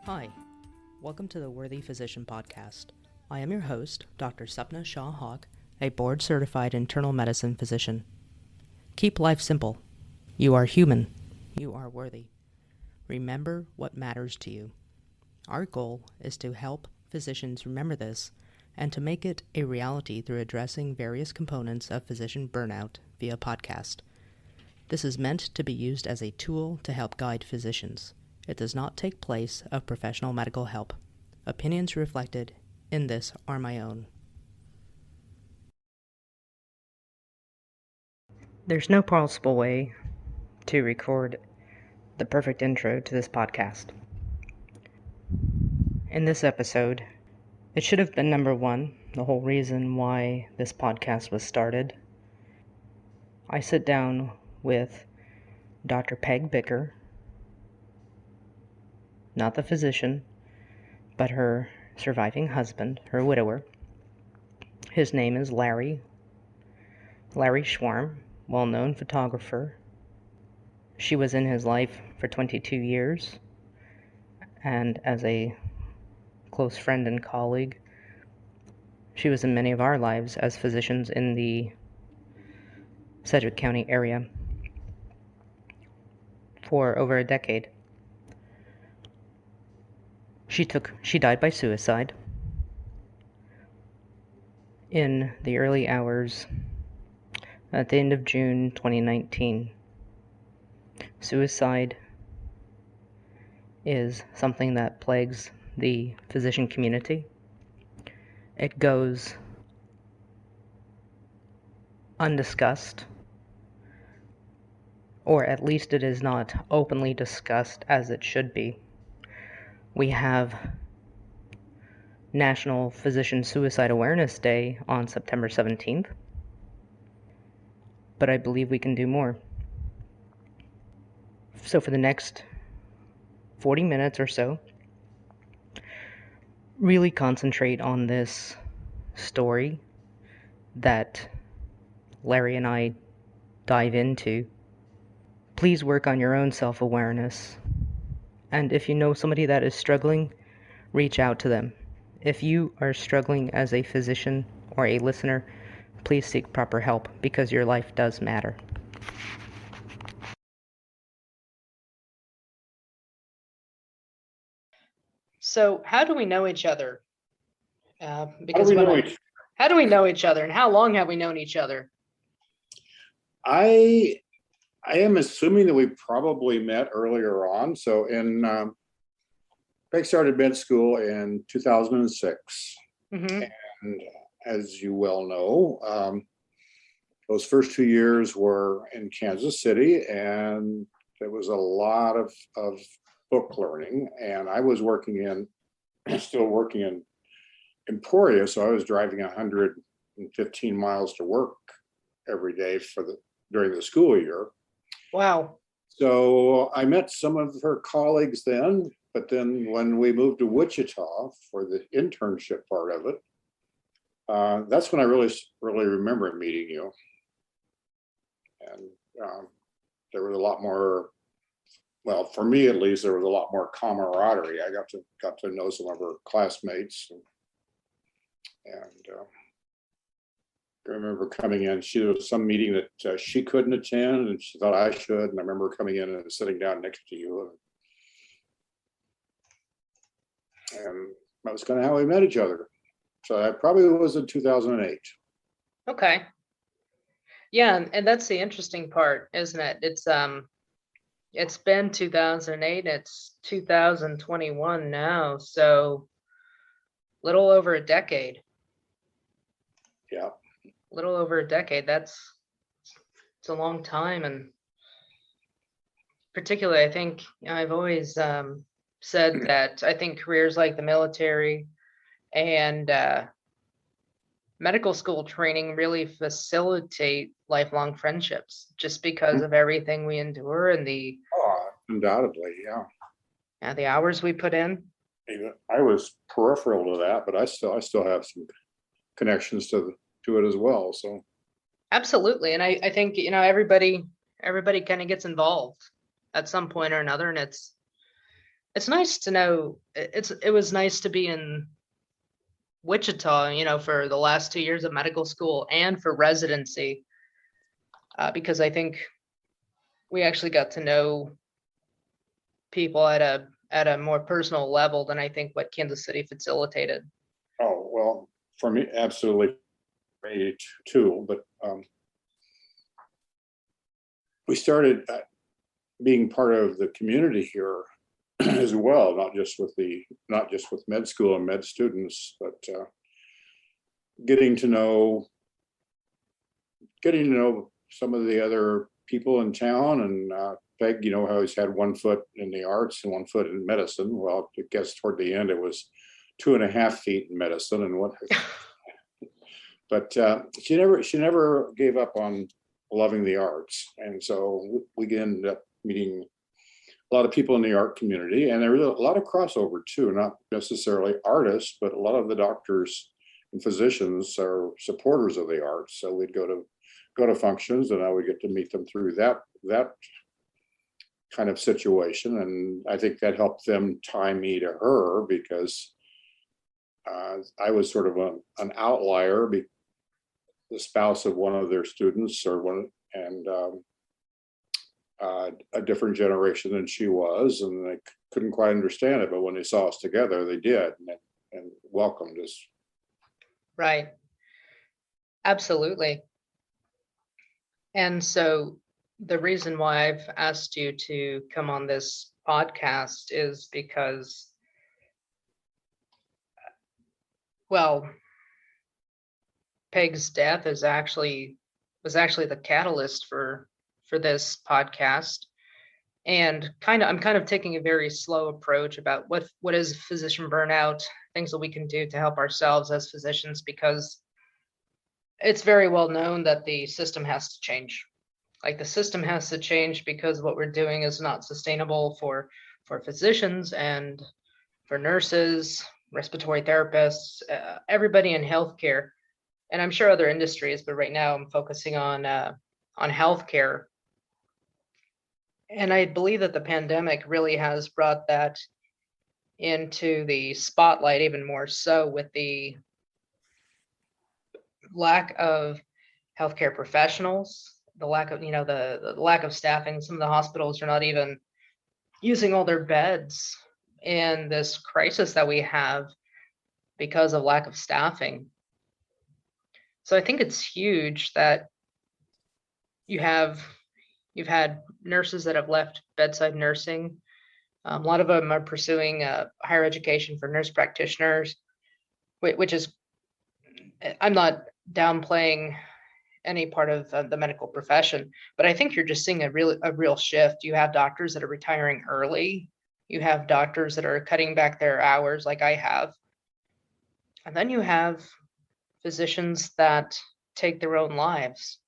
Hi, welcome to the Worthy Physician Podcast. I am your host, Dr. Sapna Shah Haq, a board-certified internal medicine physician. Keep life simple. You are human. You are worthy. Remember what matters to you. Our goal is to help physicians remember this and to make it a reality through addressing various components of physician burnout via podcast. This is meant to be used as a tool to help guide physicians. It does not take place of professional medical help. Opinions reflected in this are my own. There's no possible way to record the perfect intro to this podcast. In this episode, it should have been number one, the whole reason why this podcast was started. I sit down with Dr. Peg Bicker, not the physician, but her surviving husband, her widower. His name is Larry Schwarm, well-known photographer. She was in his life for 22 years, and as a close friend and colleague, she was in many of our lives as physicians in the Sedgwick County area for over a decade. She died by suicide in the early hours at the end of June 2019. Suicide is something that plagues the physician community. It goes undiscussed, or at least it is not openly discussed as it should be. We have National Physician Suicide Awareness Day on September 17th, but I believe we can do more. So for the next 40 minutes or so, really concentrate on this story that Larry and I dive into. Please work on your own self-awareness. And if you know somebody that is struggling, reach out to them. If you are struggling as a physician or a listener, please seek proper help because your life does matter. So, how do we know each other? How do we know each other, and how long have we known each other? I am assuming that we probably met earlier on. So Beck started med school in 2006. Mm-hmm. And as you well know, those first 2 years were in Kansas City, and there was a lot of book learning. And I was still working in Emporia, so I was driving 115 miles to work every day during the school year. Wow. So I met some of her colleagues then, but then when we moved to Wichita for the internship part of it, that's when I really remember meeting you. And there was a lot more, well, for me at least, there was a lot more camaraderie. I got to know some of her classmates, and I remember coming in, there was some meeting that she couldn't attend and she thought I should. And I remember coming in and sitting down next to you. And that was kind of how we met each other. So that probably was in 2008. Okay. Yeah, and that's the interesting part, isn't it? It's been 2008, it's 2021 now, so little over a decade. Yeah. Little over a decade. It's a long time, and particularly, I think I've always said that I think careers like the military and medical school training really facilitate lifelong friendships, just because of everything we endure and Undoubtedly, yeah. The hours we put in. I was peripheral to that, but I still have some connections to it as well. So Absolutely. And I think, everybody kind of gets involved at some point or another, and it's it's nice to know. It was nice to be in Wichita, for the last 2 years of medical school and for residency, because I think we actually got to know people at a more personal level than I think what Kansas City facilitated. Oh, well, for me, absolutely, me too. But we started being part of the community here as well, not just with med school and med students, but getting to know some of the other people in town. And Peg, how he's had 1 foot in the arts and 1 foot in medicine. Well, I guess toward the end it was 2.5 feet in medicine, and what. But she never gave up on loving the arts, and so we ended up meeting a lot of people in the art community, and there was a lot of crossover too. Not necessarily artists, but a lot of the doctors and physicians are supporters of the arts. So we'd go to functions, and I would get to meet them through that kind of situation, and I think that helped them tie me to her, because I was sort of an outlier, the spouse of one of their students, and a different generation than she was, and they couldn't quite understand it. But when they saw us together, they did, and welcomed us. Right. Absolutely. And so the reason why I've asked you to come on this podcast is because, well, Peg's death was actually the catalyst for this podcast. And I'm kind of taking a very slow approach about what is physician burnout, things that we can do to help ourselves as physicians, because it's very well known that the system has to change. Like, the system has to change because what we're doing is not sustainable for physicians and for nurses, respiratory therapists, everybody in healthcare, and I'm sure other industries, but right now I'm focusing on healthcare. And I believe that the pandemic really has brought that into the spotlight even more so, with the lack of healthcare professionals, the lack of, the lack of staffing. Some of the hospitals are not even using all their beds in this crisis that we have because of lack of staffing. So I think it's huge that you've had nurses that have left bedside nursing. A lot of them are pursuing higher education for nurse practitioners, which is, I'm not downplaying any part of the medical profession, but I think you're just seeing a real shift. You have doctors that are retiring early. You have doctors that are cutting back their hours, like I have. And then you have physicians that take their own lives.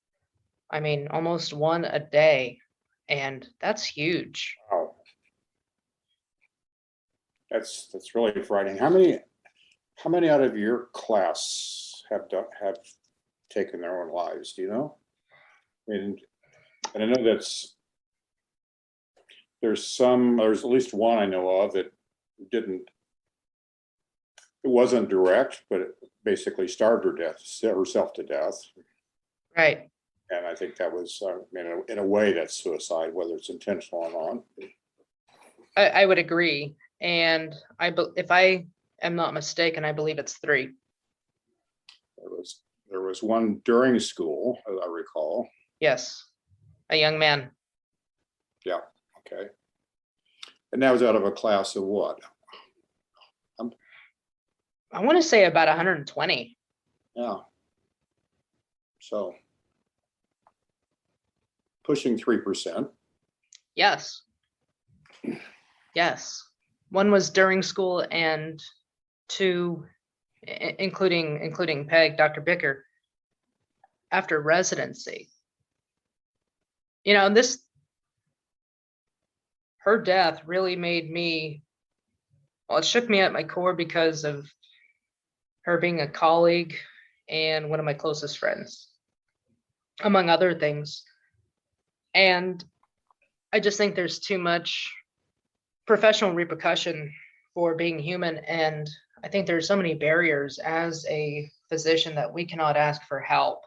I mean, almost one a day, and that's huge. Wow. That's really frightening. How many out of your class have taken their own lives? Do you know? And I know there's at least one I know of that it wasn't direct, but it basically starved herself to death. Right. And I think that was, in a way, that's suicide, whether it's intentional or not. I would agree. And if I am not mistaken, I believe it's 3. There was one during school, as I recall. Yes. A young man. Yeah. Okay. And that was out of a class of what? I want to say about 120. Yeah. So pushing 3%. Yes. Yes. One was during school, and 2, including Peg, Dr. Bicker, after residency. And her death really made me, well, it shook me at my core because of her being a colleague and one of my closest friends, among other things. And I just think there's too much professional repercussion for being human. And I think there's so many barriers as a physician that we cannot ask for help.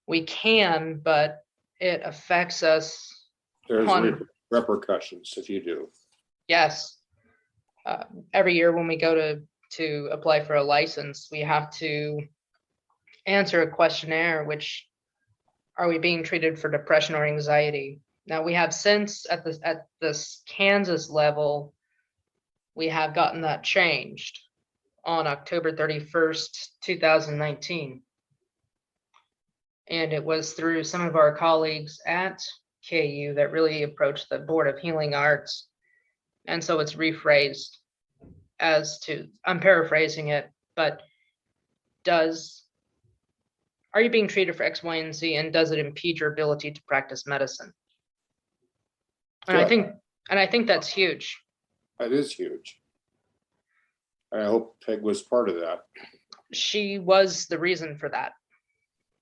We can, but it affects us. There's repercussions if you do. Yes. Every year when we go to apply for a license, we have to answer a questionnaire, which are we being treated for depression or anxiety? Now we have since at this Kansas level, we have gotten that changed on October 31st, 2019. And it was through some of our colleagues at KU that really approached the Board of Healing Arts. And so it's rephrased as to, I'm paraphrasing it, but are you being treated for X, Y, and Z, and does it impede your ability to practice medicine? And I think that's huge. That is huge. I hope Peg was part of that. She was the reason for that.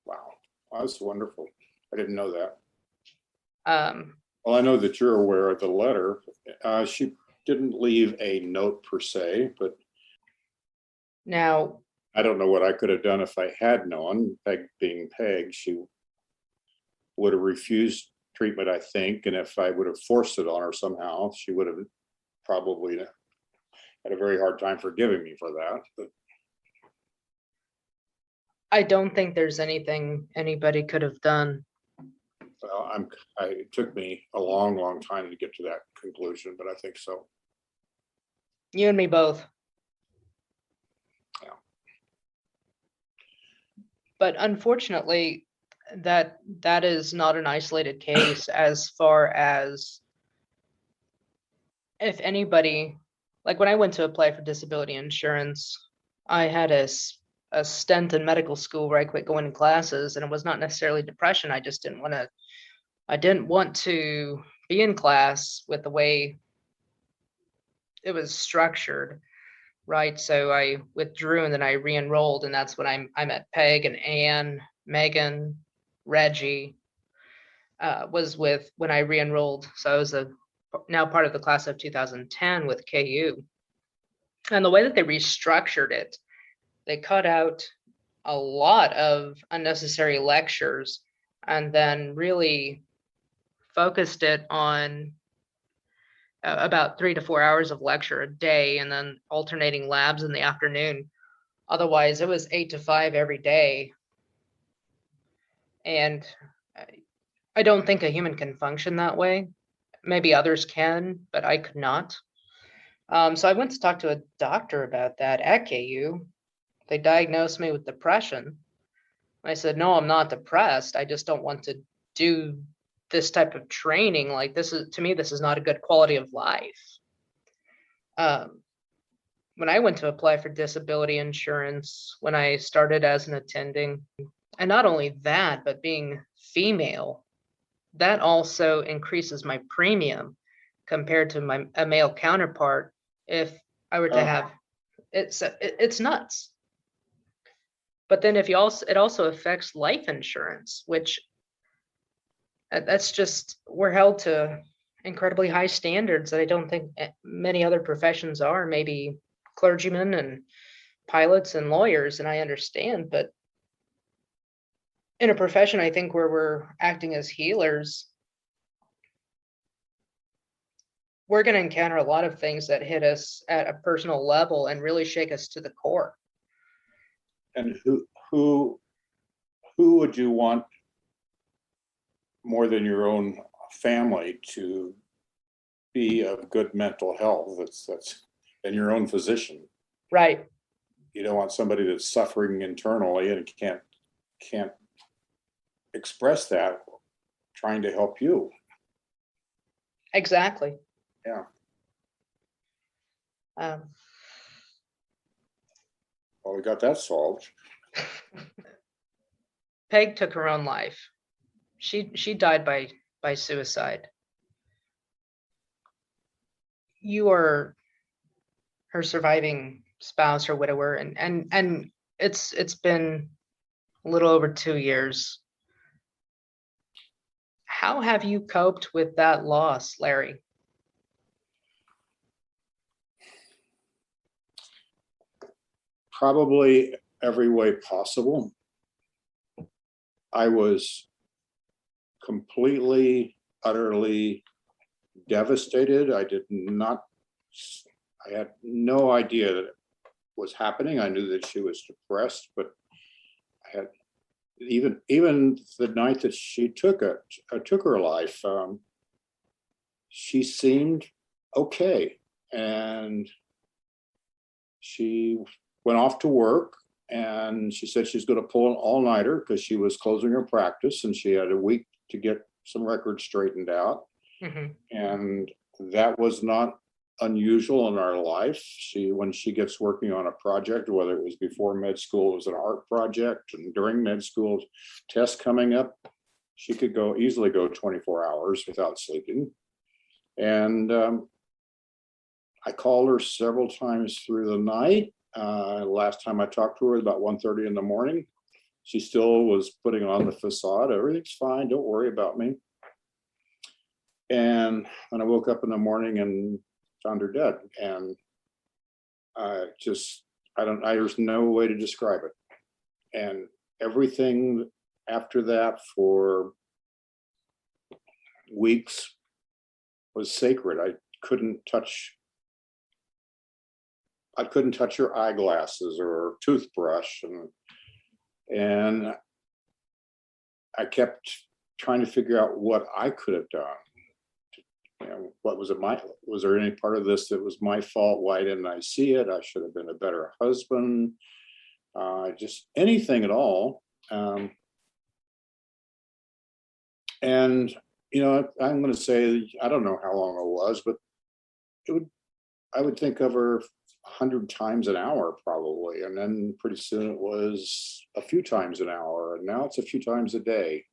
Wow, that's wonderful. I didn't know that. Um, Well, I know that you're aware of the letter. She didn't leave a note per se, but now, I don't know what I could have done if I had known. Peg being Peg, she would have refused treatment, I think. And if I would have forced it on her somehow, she would have probably had a very hard time forgiving me for that. But I don't think there's anything anybody could have done. well, it took me a long, long time to get to that conclusion, but I think so. You and me both. Yeah. But unfortunately, that is not an isolated case as far as if anybody, like when I went to apply for disability insurance, I had a stint in medical school where I quit going to classes, and it was not necessarily depression. I just didn't want to be in class with the way it was structured, right? So I withdrew and then I re-enrolled, and that's when I met Peg and Anne, Megan, Reggie was with when I re-enrolled. So I was now part of the class of 2010 with KU. And the way that they restructured it, they cut out a lot of unnecessary lectures and then really focused it on about 3 to 4 hours of lecture a day and then alternating labs in the afternoon. Otherwise, it was 8 to 5 every day. And I don't think a human can function that way. Maybe others can, but I could not. So I went to talk to a doctor about that at KU. They diagnosed me with depression. I said, no, I'm not depressed. I just don't want to do this type of training. Like to me, this is not a good quality of life. When I went to apply for disability insurance, when I started as an attending, and not only that, but being female, that also increases my premium compared to a male counterpart. If I were to have, it's nuts. But then it also affects life insurance, which that's just, we're held to incredibly high standards that I don't think many other professions are, maybe clergymen and pilots and lawyers, and I understand, but in a profession, I think where we're acting as healers, we're going to encounter a lot of things that hit us at a personal level and really shake us to the core. And who would you want more than your own family to be of good mental health? That's than your own physician. Right. You don't want somebody that's suffering internally and can't express that trying to help you. Exactly. Yeah. Well, we got that solved. Peg took her own life. She died by suicide. You are her surviving spouse or widower, and it's been a little over 2 years. How have you coped with that loss, Larry? probably every way possible. I was completely, utterly devastated. I had no idea that it was happening. I knew that she was depressed, but I had even the night that she took her life, she seemed okay, and she went off to work, and she said she's going to pull an all-nighter because she was closing her practice and she had a week to get some records straightened out. Mm-hmm. And that was not unusual in our life. When she gets working on a project, whether it was before med school, it was an art project, and during med school, tests coming up, she could easily go 24 hours without sleeping. And I called her several times through the night. Last time I talked to her about 1:30 in the morning, she still was putting on the facade. Everything's fine. Don't worry about me. And when I woke up in the morning and found her dead, and there's no way to describe it. And everything after that for weeks was sacred. I couldn't touch her eyeglasses or her toothbrush, and I kept trying to figure out what I could have done. Was there any part of this that was my fault? Why didn't I see it? I should have been a better husband. Just anything at all. And I'm going to say, I don't know how long it was, but I would think of her 100 times an hour probably, and then pretty soon it was a few times an hour, and now it's a few times a day.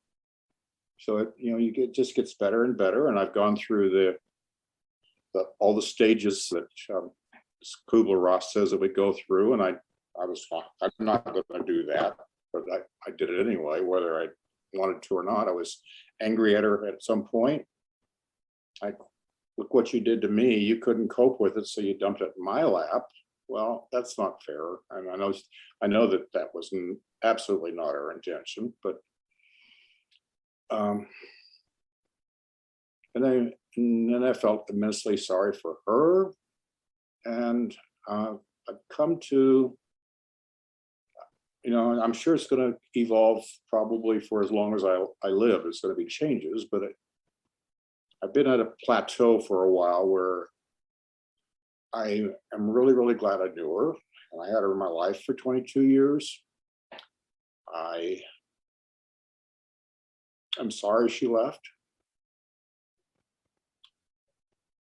So it just gets better and better, and I've gone through all the stages that Kubler-Ross says that we go through, and I'm not going to do that, but I did it anyway, whether I wanted to or not. I was angry at her at some point. Look what you did to me. You couldn't cope with it, so you dumped it in my lap. Well, that's not fair. And I know that was absolutely not our intention, but and then I felt immensely sorry for her. And I've come to, I'm sure it's going to evolve probably for as long as I live. It's going to be changes, but I've been at a plateau for a while where I am really, really glad I knew her, and I had her in my life for 22 years. I'm sorry she left,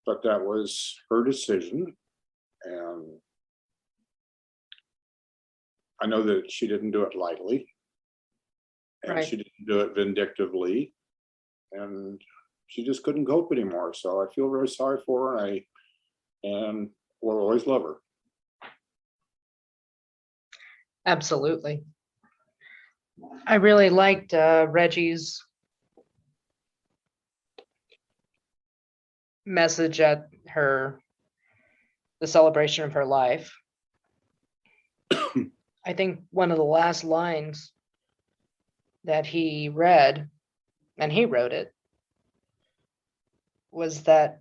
but that was her decision, and I know that she didn't do it lightly, and Right. she didn't do it vindictively, and she just couldn't cope anymore. So I feel very sorry for her, and we'll always love her. Absolutely. I really liked Reggie's message at the celebration of her life. I think one of the last lines that he read, and he wrote it, was that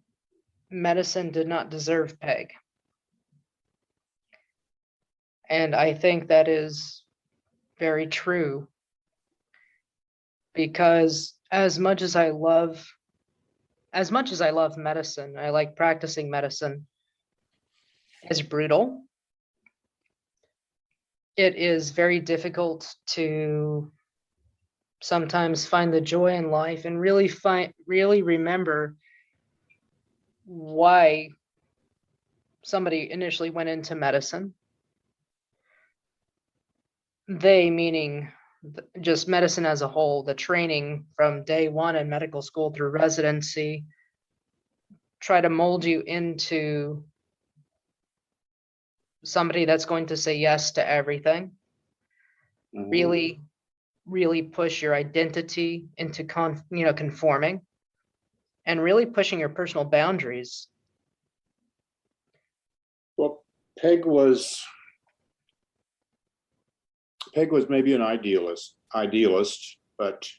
medicine did not deserve Peg. And I think that is very true, because as much as I love medicine, I like practicing medicine, it's brutal. It is very difficult to sometimes find the joy in life and really remember why somebody initially went into medicine. They meaning just medicine as a whole, the training from day one in medical school through residency, try to mold you into somebody that's going to say yes to everything. Mm-hmm. Really push your identity into conforming, and really pushing your personal boundaries. Well, Peg was Peg was maybe an idealist, but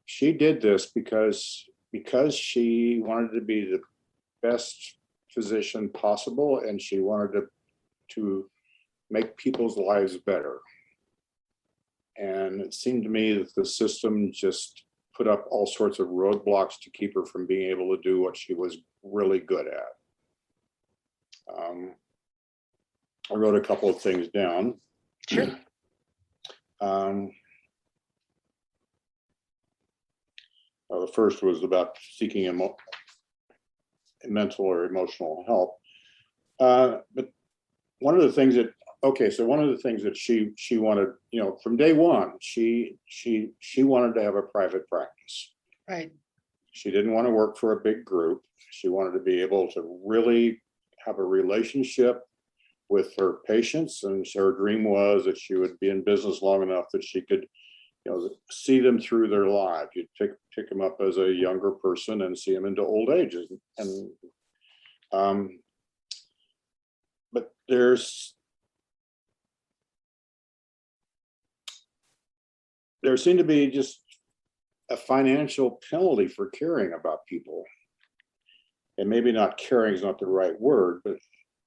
she did this because she wanted to be the best physician possible, and she wanted to make people's lives better. And it seemed to me that the system just put up all sorts of roadblocks to keep her from being able to do what she was really good at. I wrote a couple of things down. Sure. The first was about seeking mental or emotional help. But one of the things that she wanted, from day one, she wanted to have a private practice. Right. She didn't want to work for a big group. She wanted to be able to really have a relationship with her patients, and her dream was that she would be in business long enough that she could, see them through their lives. You'd pick them up as a younger person and see them into old age. And but there seemed to be just a financial penalty for caring about people. And maybe not caring is not the right word, but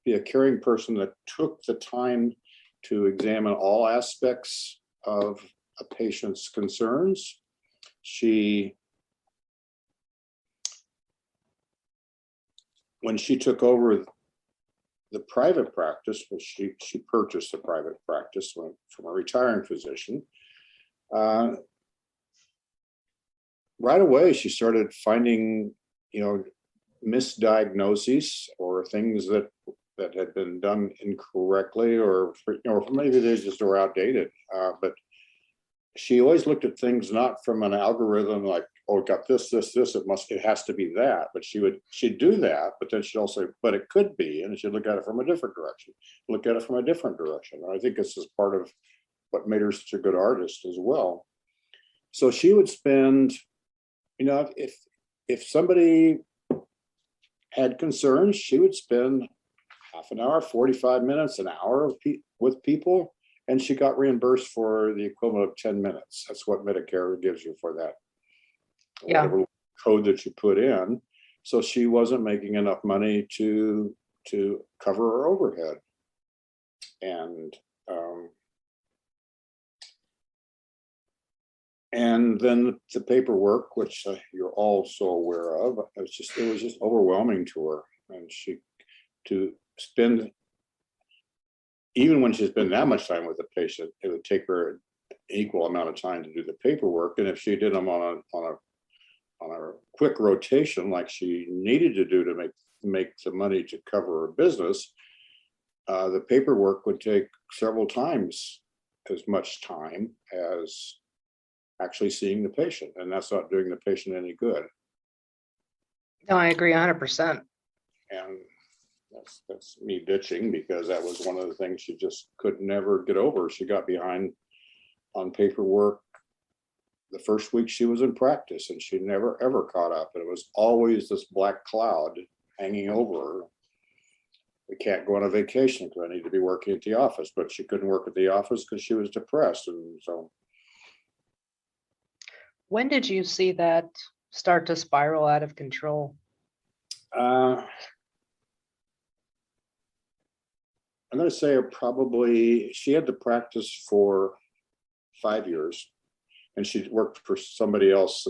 be a caring person that took the time to examine all aspects of a patient's concerns. When she took over the private practice, she purchased a private practice from a retiring physician. Right away, she started finding, misdiagnoses or things that had been done incorrectly, or maybe they just were outdated. But she always looked at things not from an algorithm like, oh, it got this, it has to be that. But she'd do that, but then she'd also say, but it could be, and she'd look at it from a different direction. And I think this is part of what made her such a good artist as well. So she would spend, if somebody had concerns, she would spend half an hour, 45 minutes, an hour with people, and she got reimbursed for the equivalent of 10 minutes. That's what Medicare gives you for that. Yeah. Whatever code that you put in. So she wasn't making enough money to cover her overhead. And then the paperwork, which you're all so aware of, it was just overwhelming to her. And to spend, even when she spent that much time with the patient, it would take her an equal amount of time to do the paperwork. And if she did them on a quick rotation, like she needed to do to make the money to cover her business, the paperwork would take several times as much time as actually seeing the patient, and that's not doing the patient any good. No, I agree 100%. And that's me bitching, because that was one of the things she just could never get over. She got behind on paperwork the first week she was in practice, and she never ever caught up. And it was always this black cloud hanging over her. We can't go on a vacation because I need to be working at the office, but she couldn't work at the office because she was depressed. And so, When did you see that start to spiral out of control? I'm going to say she had the practice for 5 years, and she worked for somebody else,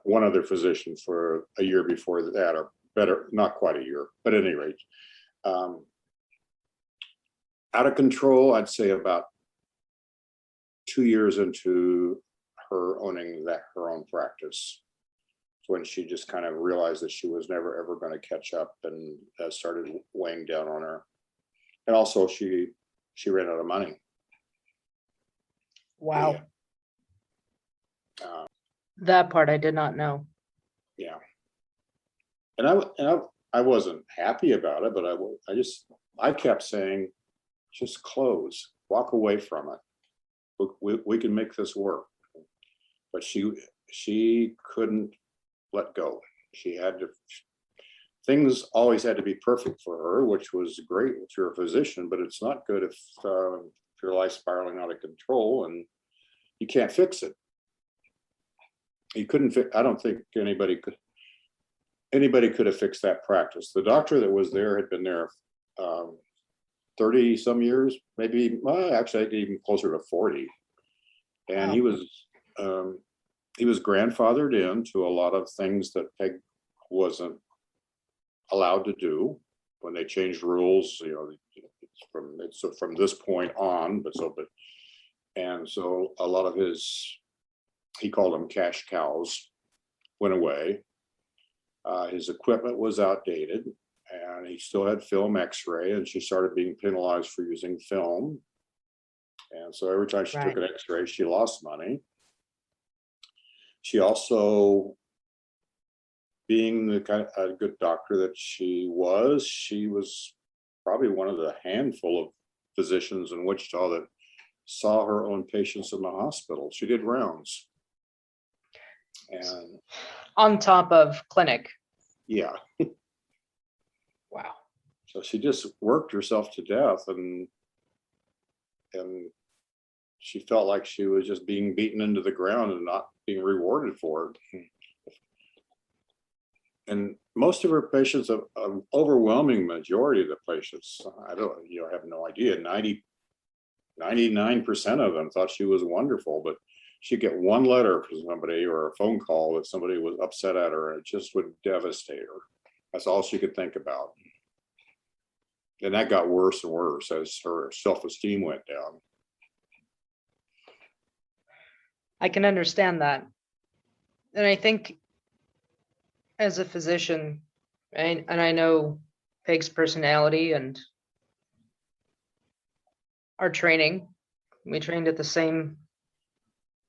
one other physician, for a year before that, or better, not quite a year, but at any rate, out of control, I'd say about 2 years into her owning her own practice, when she just kind of realized that she was never ever going to catch up, and that started weighing down on her. And also she ran out of money. Wow. Yeah. That part I did not know. Yeah. And I wasn't happy about it, but I kept saying, just close, walk away from it. We can make this work. But she couldn't let go. She had to things always had to be perfect for her, which was great if you're a physician, but it's not good if your life's spiraling out of control and you can't fix it. You couldn't fix. I don't think anybody could have fixed that practice. The doctor that was there had been there 30 some years, maybe, well, actually even closer to 40. And Wow. he was grandfathered into a lot of things that Peg wasn't allowed to do when they changed rules. It's from this point on, and so a lot of his, he called them cash cows, went away. His equipment was outdated, and he still had film X-ray, and she started being penalized for using film. And so every time she took an X-ray, she lost money. She also, being the kind of a good doctor that she was probably one of the handful of physicians in Wichita that saw her own patients in the hospital. She did rounds. And On top of clinic. yeah. Wow. So she just worked herself to death, and she felt like she was just being beaten into the ground and not being rewarded for it. And most of her patients, an overwhelming majority of the patients, I have no idea, 99% of them thought she was wonderful, but she'd get one letter from somebody or a phone call that somebody was upset at her, and it just would devastate her. That's all she could think about. And that got worse and worse as her self-esteem went down. I can understand that. And I think as a physician, and I know Peg's personality and our training, we trained at the same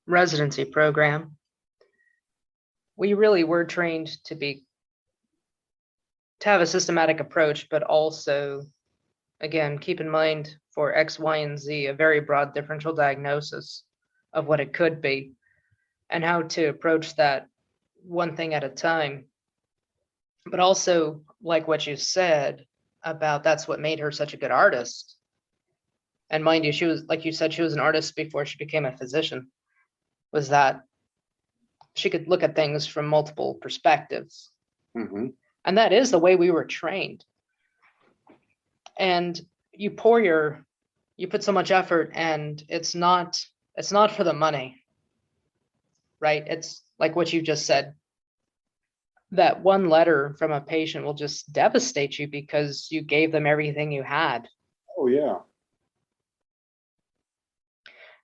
residency program. We really were trained to have a systematic approach, but also, again, keep in mind for X, Y, and Z, a very broad differential diagnosis of what it could be and how to approach that one thing at a time. But also, like what you said about that's what made her such a good artist. And mind you, she was, like you said, she was an artist before she became a physician, was that she could look at things from multiple perspectives. Mm-hmm. And that is the way we were trained. And you put so much effort, and it's not for the money, right? It's like what you just said. That one letter from a patient will just devastate you because you gave them everything you had. Oh, yeah.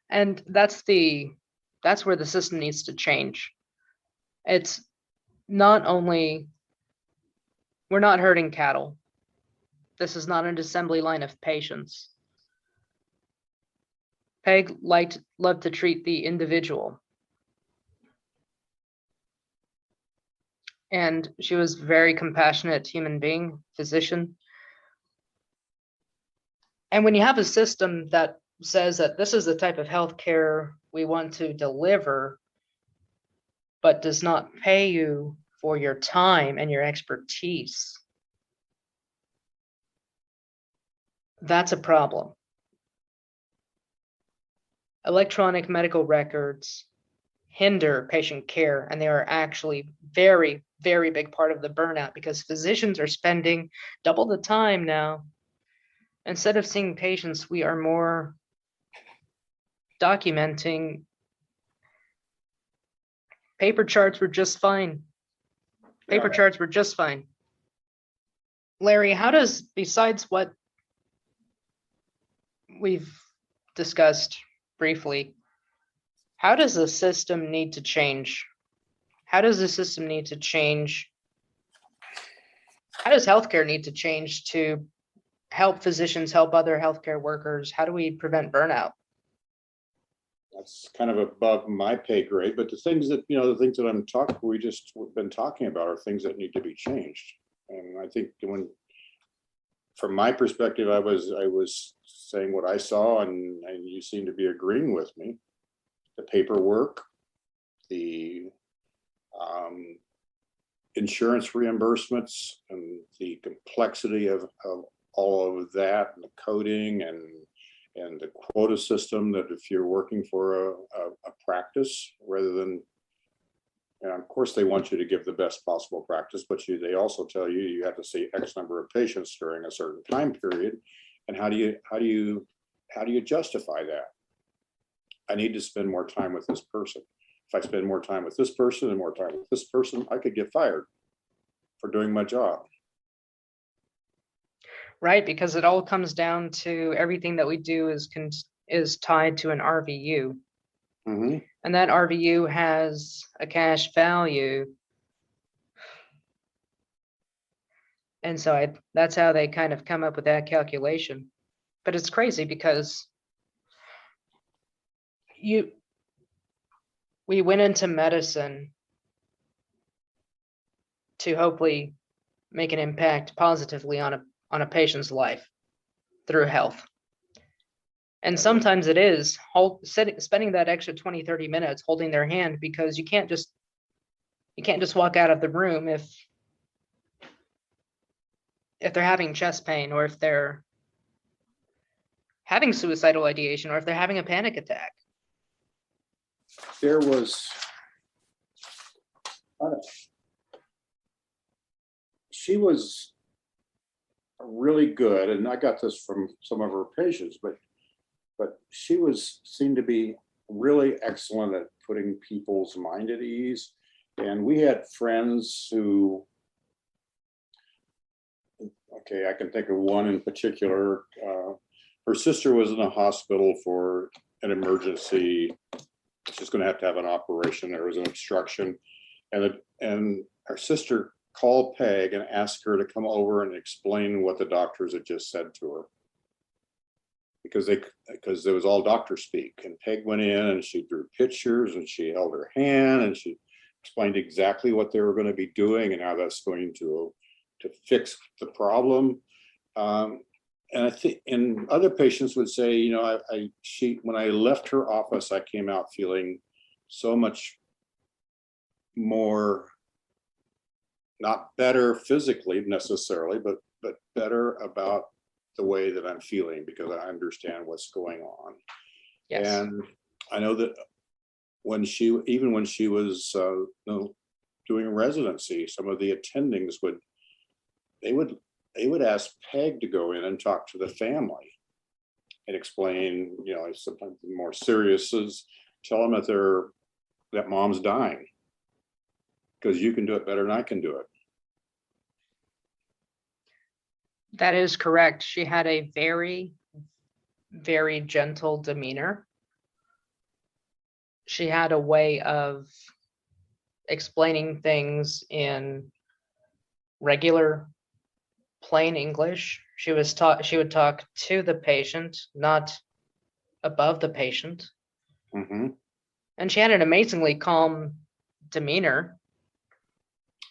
And that's where the system needs to change. It's not only, we're not herding cattle. This is not an assembly line of patients. Peg loved to treat the individual. And she was a very compassionate human being, physician. And when you have a system that says that this is the type of healthcare we want to deliver, but does not pay you for your time and your expertise, that's a problem. Electronic medical records hinder patient care, and they are actually very, very big part of the burnout because physicians are spending double the time now. Instead of seeing patients, we are more documenting. Paper charts were just fine. Paper charts were just fine. Larry, how does, besides what we've discussed briefly, how does the system need to change? How does the system need to change? How does healthcare need to change to help physicians help other healthcare workers? How do we prevent burnout? That's kind of above my pay grade, but the things that we've been talking about are things that need to be changed. And I think from my perspective, I was saying what I saw, and you seem to be agreeing with me. The paperwork, the insurance reimbursements and the complexity of all of that, and the coding and the quota system, that if you're working for a practice rather than, and of course they want you to give the best possible practice, but they also tell you you have to see X number of patients during a certain time period. And how do you justify that? I need to spend more time with this person. If I spend more time with this person and more time with this person, I could get fired for doing my job. Right, because it all comes down to everything that we do is tied to an RVU. Mm-hmm. And that RVU has a cash value. And so that's how they kind of come up with that calculation. But it's crazy because we went into medicine to hopefully make an impact positively on a patient's life through health. And sometimes it is spending that extra 20, 30 minutes holding their hand, because you can't just walk out of the room if they're having chest pain, or if they're having suicidal ideation, or if they're having a panic attack. There was, she was really good, and I got this from some of her patients, but she seemed to be really excellent at putting people's mind at ease. And we had friends who, okay, I can think of one in particular. Her sister was in a hospital for an emergency. She's going to have an operation. There was an obstruction, and her sister called Peg and asked her to come over and explain what the doctors had just said to her, because it was all doctor speak. And Peg went in and she drew pictures and she held her hand and she explained exactly what they were going to be doing and how that's going to fix the problem. And I think, and other patients would say, you know, when I left her office, I came out feeling so much more, not better physically necessarily, but better about the way that I'm feeling, because I understand what's going on. Yes. And I know that when she was doing residency, some of the attendings they would ask Peg to go in and talk to the family and explain, you know, sometimes the more serious is tell them that mom's dying, because you can do it better than I can do it. That is correct. She had a very, very gentle demeanor. She had a way of explaining things in regular, plain English. She would talk to the patient, not above the patient. Mm-hmm. And she had an amazingly calm demeanor.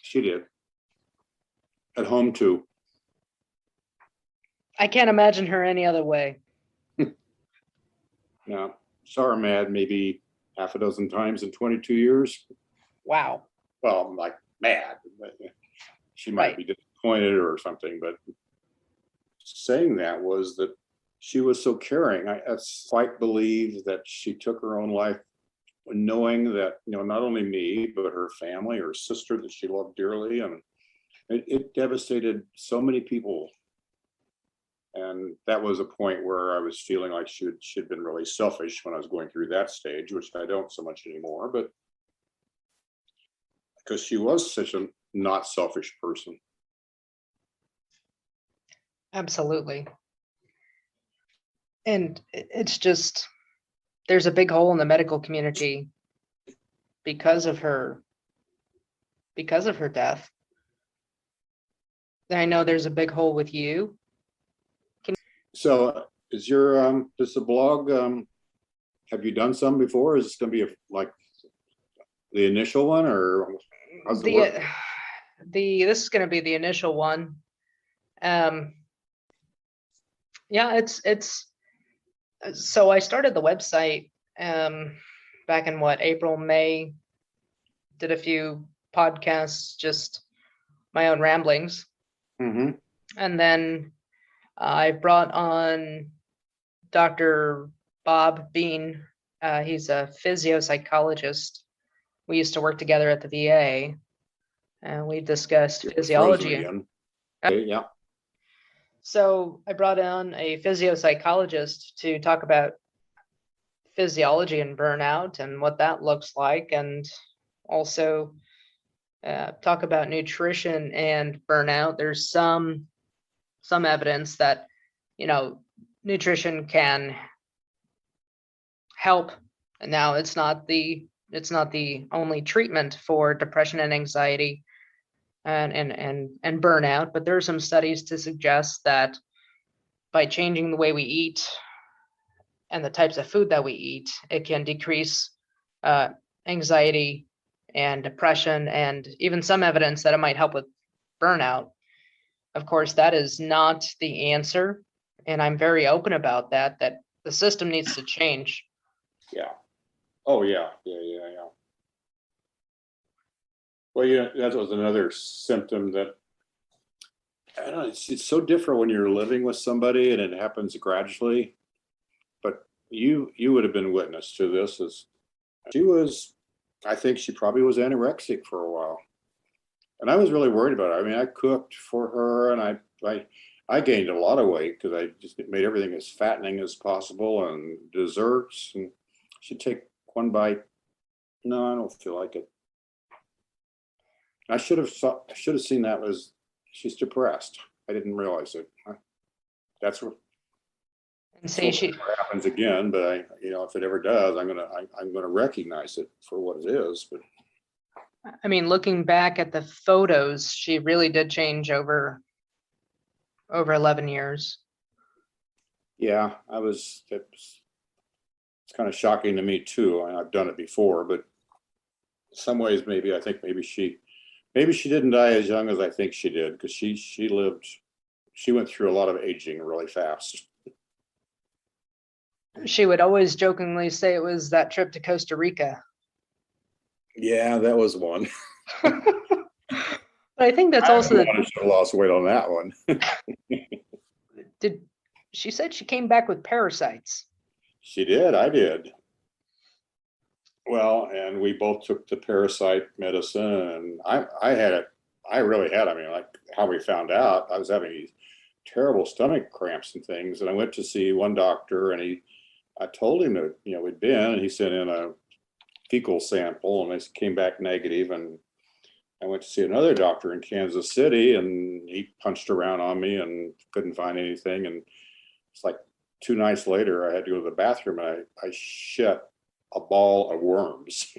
She did. At home too. I can't imagine her any other way. Now, saw her mad maybe half a dozen times in 22 years. Wow. Well, I'm like mad. She might be disappointed or something, but saying that was that she was so caring. I quite believe that she took her own life knowing that, you know, not only me, but her family, her sister that she loved dearly. And it devastated so many people. And that was a point where I was feeling like she'd been really selfish when I was going through that stage, which I don't so much anymore, but because she was such a not selfish person. Absolutely. And it's just, there's a big hole in the medical community because of her death. I know there's a big hole with you. So is does the blog, have you done some before? Is this going to be like the initial one, or how's it work? This is going to be the initial one. Yeah, it's so I started the website back in April, May, did a few podcasts just my own ramblings. Mm-hmm. And then I brought on Dr. Bob Bean. He's a physiopsychologist. We used to work together at the VA, and we discussed physiology. Again. Okay, yeah. So I brought on a physiopsychologist to talk about physiology and burnout and what that looks like, and also talk about nutrition and burnout. There's some evidence that, nutrition can help. And now it's not the only treatment for depression and anxiety and burnout, but there are some studies to suggest that by changing the way we eat and the types of food that we eat, it can decrease anxiety and depression, and even some evidence that it might help with burnout. Of course, that is not the answer, and I'm very open about that the system needs to change. Yeah. Oh, yeah. Well, that was another symptom that, I don't know, it's so different when you're living with somebody and it happens gradually. But you would have been witness to this. I think she probably was anorexic for a while. And I was really worried about it. I mean, I cooked for her, and I gained a lot of weight because I just made everything as fattening as possible, and desserts, and she'd take one bite. No, I don't feel like it. I should have seen that was she's depressed. I didn't realize it. That's what. And say she happens again, but if it ever does, I'm gonna recognize it for what it is. But I mean, looking back at the photos, she really did change over 11 years. Yeah, it's kind of shocking to me too. And I've done it before, but in some ways, maybe she didn't die as young as I think she did, because she went through a lot of aging really fast. She would always jokingly say it was that trip to Costa Rica. Yeah, that was one. But I think that's also I should have lost weight on that one. She said she came back with parasites. She did. I did. Well, and we both took the parasite medicine, and I had it. I really had. I mean, like how we found out, I was having these terrible stomach cramps and things, and I went to see one doctor, and I told him that we'd been, and he sent in a fecal sample, and it came back negative, and I went to see another doctor in Kansas City, and he punched around on me and couldn't find anything. And it's like 2 nights later, I had to go to the bathroom, and I shit a ball of worms.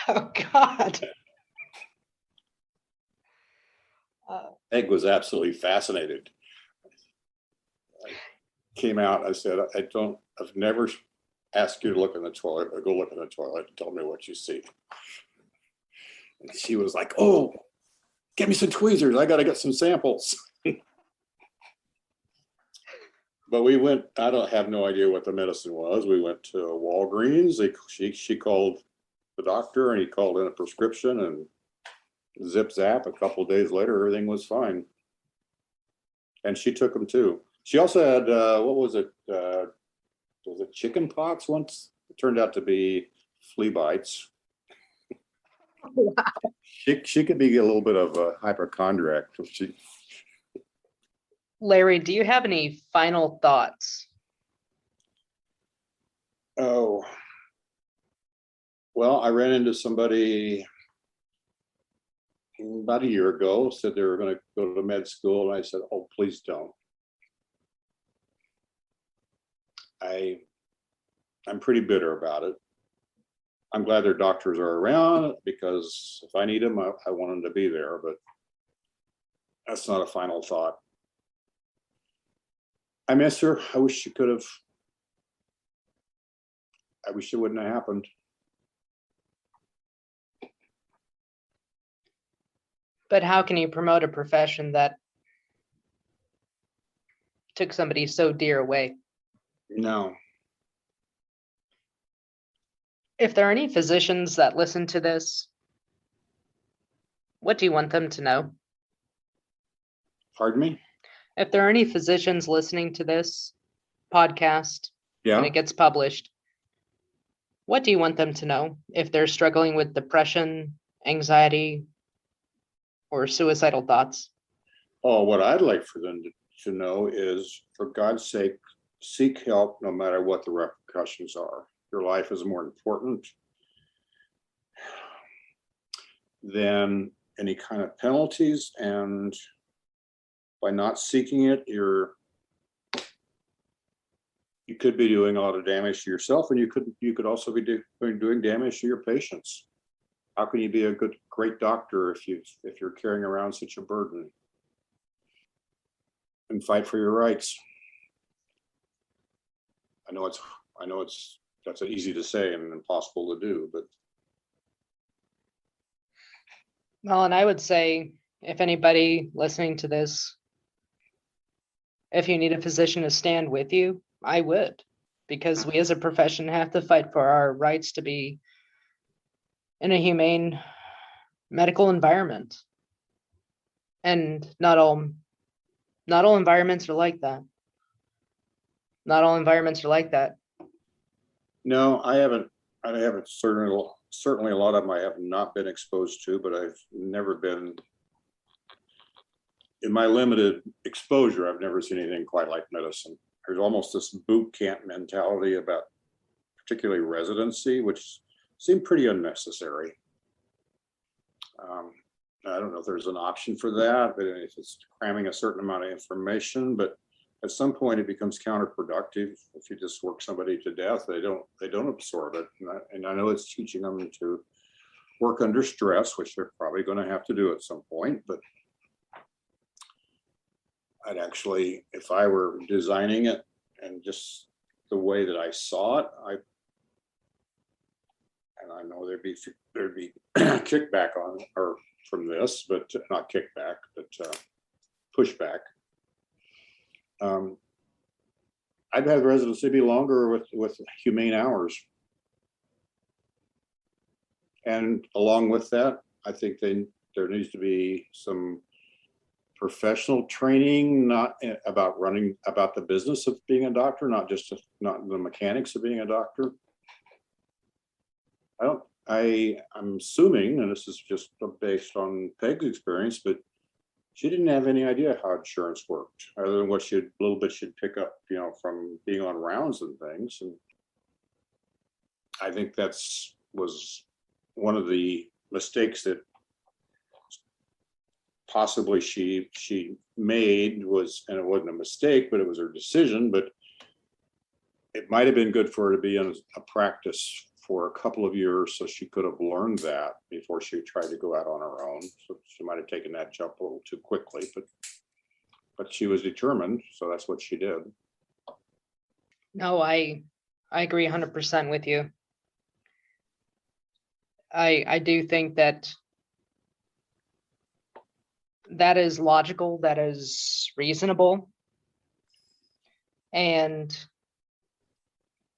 Oh, God. Egg was absolutely fascinated. I came out, I said, I've never asked you to look in the toilet, or go look in the toilet and tell me what you see. And she was like, oh, get me some tweezers. I got to get some samples. But we went, I don't have no idea what the medicine was. We went to Walgreens. She called the doctor, and he called in a prescription, and zip zap, a couple of days later, everything was fine. And she took them too. She also had, what was it? Was it chicken pox once? It turned out to be flea bites. Wow. She could be a little bit of a hypochondriac. Larry, do you have any final thoughts? Oh, well, I ran into somebody about a year ago, said they were going to go to med school, and I said, oh, please don't. I'm pretty bitter about it. I'm glad their doctors are around, because if I need them, I want them to be there, but that's not a final thought. I miss her. I wish it wouldn't have happened. But how can you promote a profession that took somebody so dear away? No. If there are any physicians that listen to this, what do you want them to know? Pardon me? If there are any physicians listening to this podcast when Yeah. it gets published, what do you want them to know if they're struggling with depression, anxiety, or suicidal thoughts? Oh, what I'd like for them to know is, for God's sake, seek help no matter what the repercussions are. Your life is more important than any kind of penalties, and by not seeking it, you could be doing a lot of damage to yourself, and you could also be doing damage to your patients. How can you be a great doctor if you're carrying around such a burden? And fight for your rights. I know that's easy to say and impossible to do, but Well, and I would say if anybody listening to this, if you need a physician to stand with you, I would, because we as a profession have to fight for our rights to be in a humane medical environment. And not all environments are like that. Not all environments are like that. no, I haven't certainly a lot of them I have not been exposed to, but I've never been, in my limited exposure, I've never seen anything quite like medicine. There's almost this boot camp mentality about particularly residency, which seemed pretty unnecessary. I don't know if there's an option for that, but if it's cramming a certain amount of information, but at some point it becomes counterproductive. If you just work somebody to death, they don't absorb it. And I know it's teaching them to work under stress, which they're probably going to have to do at some point, but I'd actually, if I were designing it and just the way that I saw it, I know there'd be kickback on or from this, but not kickback, but pushback. I'd have residency be longer with humane hours. And along with that, I think there needs to be some professional training, not about the business of being a doctor, not the mechanics of being a doctor. I'm assuming, and this is just based on Peg's experience, but she didn't have any idea how insurance worked, other than what she'd pick up, from being on rounds and things. And I think was one of the mistakes that possibly she made and it wasn't a mistake, but it was her decision. But it might have been good for her to be in a practice for a couple of years, so she could have learned that before she tried to go out on her own. So she might have taken that jump a little too quickly, but she was determined, so that's what she did. No, I agree 100% with you. I do think that is logical, that is reasonable, and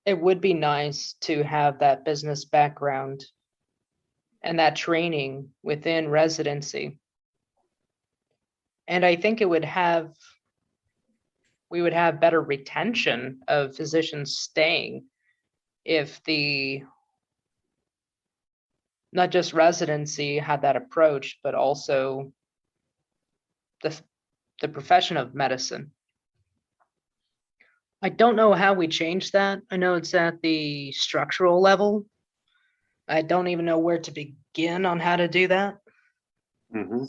it would be nice to have that business background and that training within residency. And I think we would have better retention of physicians staying if not just residency had that approach, but also the profession of medicine. I don't know how we change that. I know it's at the structural level. I don't even know where to begin on how to do that. Mm-hmm.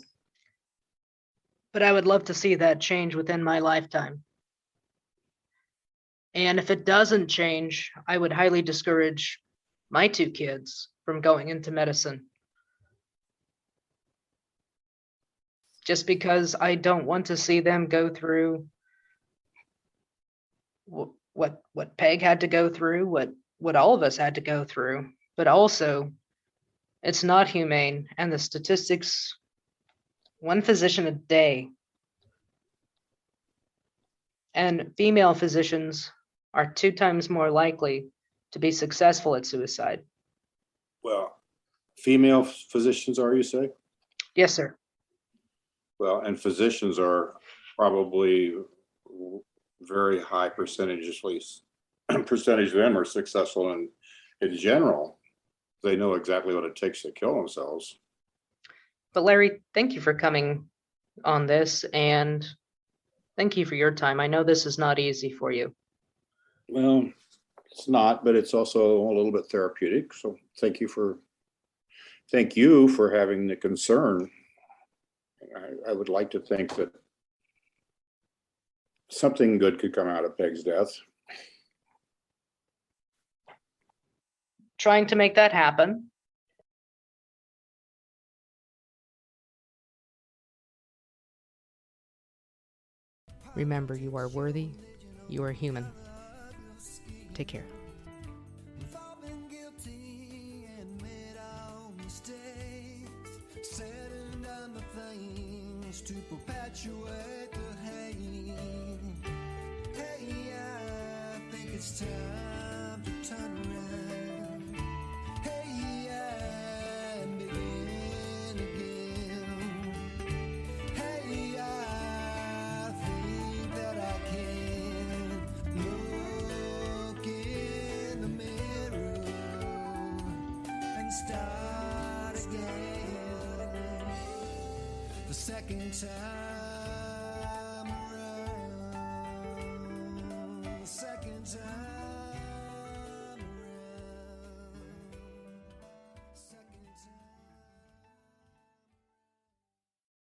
But I would love to see that change within my lifetime. And if it doesn't change, I would highly discourage my 2 kids from going into medicine. Just because I don't want to see them go through what Peg had to go through, what all of us had to go through. But also, it's not humane. And the statistics, 1 physician a day, and female physicians are 2 times more likely to be successful at suicide. Well, female physicians are, you say? Yes, sir. Well, and physicians are probably very high percentage of them are successful in general. They know exactly what it takes to kill themselves. But Larry, thank you for coming on this, and thank you for your time. I know this is not easy for you. Well, it's not, but it's also a little bit therapeutic. So thank you for having the concern. I would like to think that something good could come out of Peg's death. Trying to make that happen. Remember, you are worthy, you are human. Take care. To perpetuate the hate. Hey, I think it's time to turn around. Hey, and begin again. Hey, I think that I can look in the mirror and start again. The second time around, the second time.